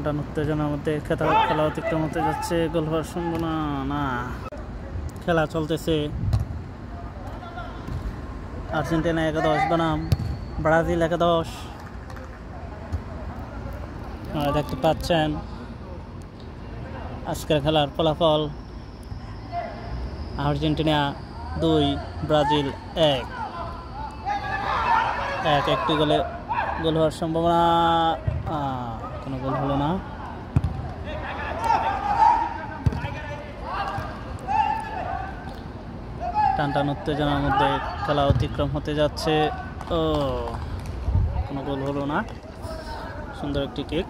টান উত্তেজনার মধ্যে খেলা অতিক্রম হতে যাচ্ছে, গোল হওয়ার সম্ভাবনা না। খেলা চলতেছে, আর্জেন্টিনা 11 বনাম ব্রাজিল 11। দেখতে পাচ্ছেন আজকের খেলার ফলাফল, আর্জেন্টিনা 2 ব্রাজিল 1। একটি গোল হওয়ার সম্ভাবনা, কোনো গোল হলো না। টান উত্তেজনার মধ্যে খেলা অতিক্রম হতে যাচ্ছে, কোনো গোল হলো না। সুন্দর একটি কিক,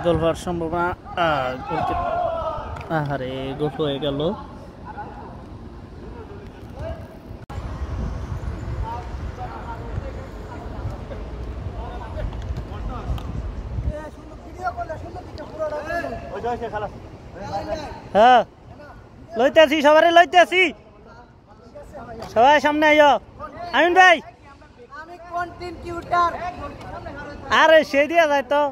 গোল হওয়ার সম্ভাবনা, আহারে গোল হয়ে গেল। হ্যাঁ লইতেছি, সবারই লইতেছি, সবাই সামনে আইও। আমিন ভাই, আরে সে দিয়া যায় তো।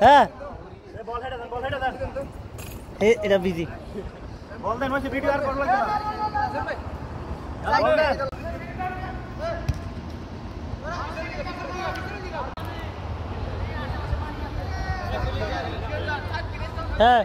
হ্যাঁ এটা বিজি হ্যাঁ।